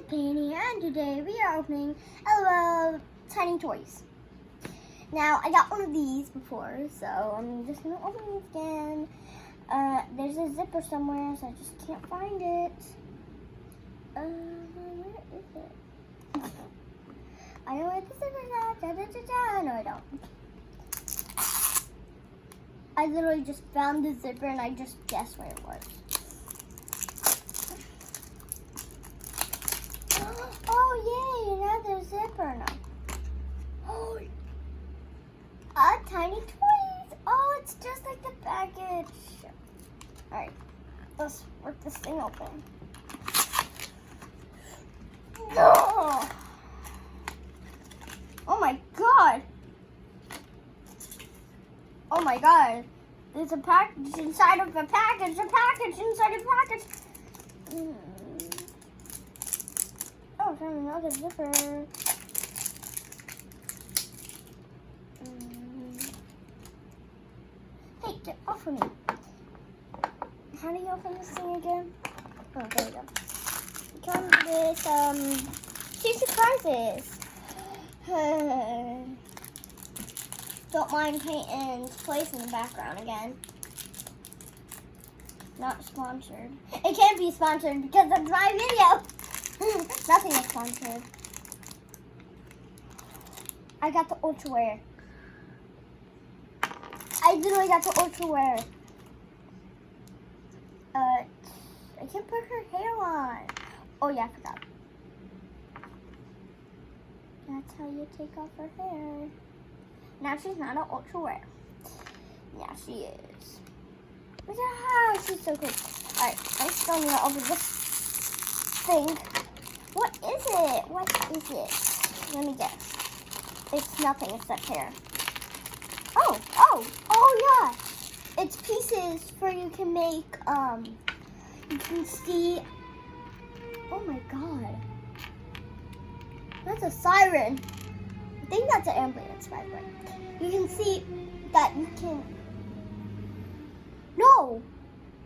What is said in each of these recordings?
Peyton, and today we are opening LOL Tiny Toys. Now, I got one of these before, so I'm just going to open it again. There's a zipper somewhere, so I just can't find it. Where is it? I know where the zipper's at. Da, da, da, da. No, I don't. I literally just found the zipper and I just guessed where it was. Oh, yay, another zipper now. Oh, tiny toys. Oh, it's just like the package. All right, let's rip this thing open. Oh, oh my God. Oh my God. There's a package inside of a package inside of a package. Oh, there's another zipper. Hey, get off of me. How do you open this thing again? Oh, there we go. It comes with 2 surprises. Don't mind Peyton's place in the background again. Not sponsored. It can't be sponsored because it's my video. Nothing is sponsored. I got the Ultra Wear. I literally got the Ultra Wear. I can't put her hair on. Oh yeah, I forgot. That's how you take off her hair. Now she's not an Ultra Wear. Yeah, she is. Look at how she's so cool. Alright, I'm still gonna open this thing. What is it? What is it? Let me guess. It's nothing except hair. Oh yeah. It's pieces for you can make, you can see. Oh my God. That's a siren. I think that's an ambulance, by the way. You can see that you can. No,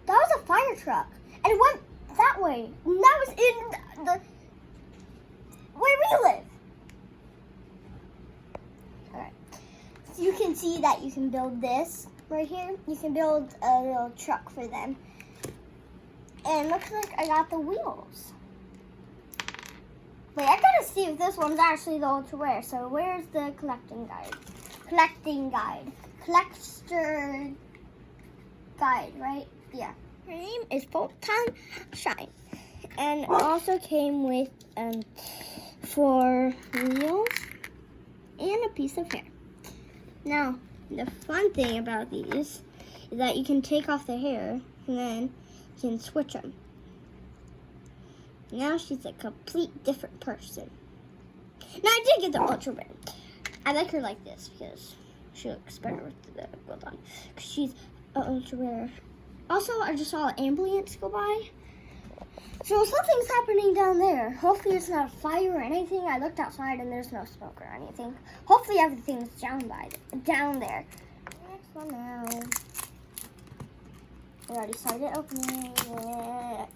that was a fire truck, and it went that way. And that was in the where we live. All right, so you can see that you can build this right here. You can build a little truck for them, and looks like I got the wheels. Wait, I gotta see if this one's actually the Ultra Wear. So where's the collecting guide? Collector guide, right? Yeah. Her name is Photon Shine. And it also came with 4 wheels and a piece of hair. Now, the fun thing about these is that you can take off the hair and then you can switch them. Now she's a complete different person. Now I did get the Ultra Wear. I like her like this because she looks better with the gold on. Because she's an Ultra Wear. Also, I just saw an ambulance go by. So something's happening down there. Hopefully it's not a fire or anything. I looked outside and there's no smoke or anything. Hopefully everything's down there. Next one now. I already started opening it.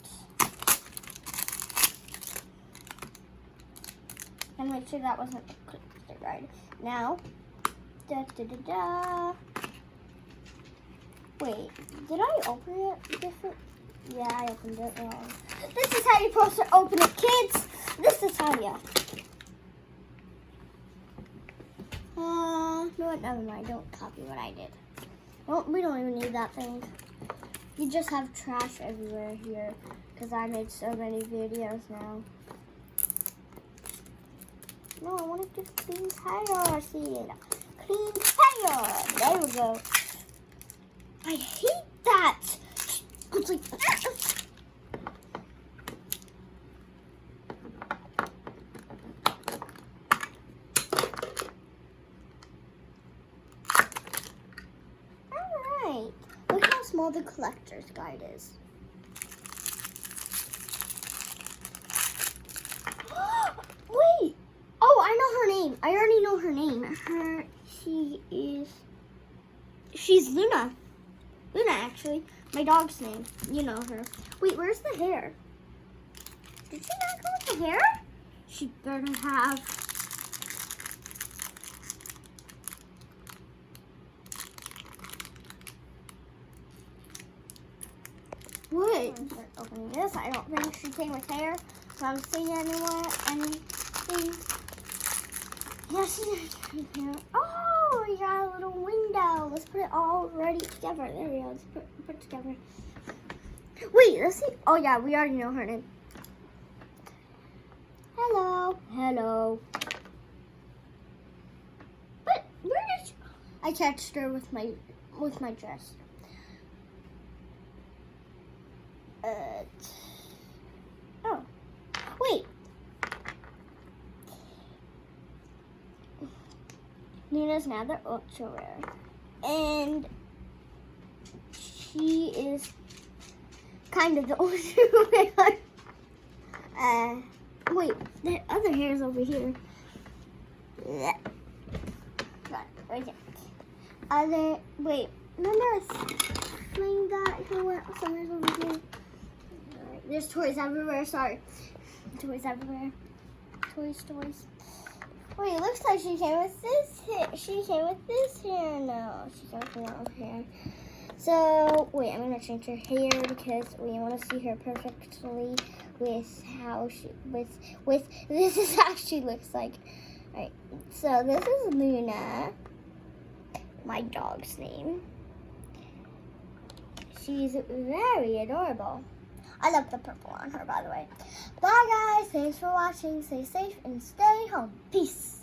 And make sure that wasn't a click guide. Now, Wait, did I open it different? Yeah, I opened it wrong. This is how you're supposed to open it, kids. This is how you. No, never mind. Don't copy what I did. We don't even need that thing. You just have trash everywhere here because I made so many videos now. No, I want to do clean tire. See it. Clean tire. There we go. I hate that. It's like. All right. Look how small the collector's guide is. Wait. Oh, I know her name. I already know her name. She's Luna. Luna, actually. My dog's name. You know her. Wait, where's the hair? Did she not go with the hair? She better have. Wait. Opening this. I don't think she came with hair. So I'm seeing anything. Yeah, she didn't come with hair. Oh, we got a little window. Let's put it all ready together. There we go. Let's put it together. Wait, let's see. Oh yeah, we already know her name. Hello. Hello. But where did I catched her with my dress? Oh. Wait. Luna's now the ultra rare. And she is kind of the ultra rare. Wait, the other hair is over here. Yeah. Right there. Wait, remember I explained that somewhere's over here? Alright, there's toys everywhere, sorry. Toys everywhere. Toys. Wait, it looks like she came with this hair. She came with this hair. No, she came with the wrong hair. So, wait, I'm going to change her hair because we want to see her perfectly with how she, with this is how she looks like. Alright, so this is Luna, my dog's name. She's very adorable. I love the purple on her, by the way. Bye, guys. Thanks for watching. Stay safe and stay home. Peace.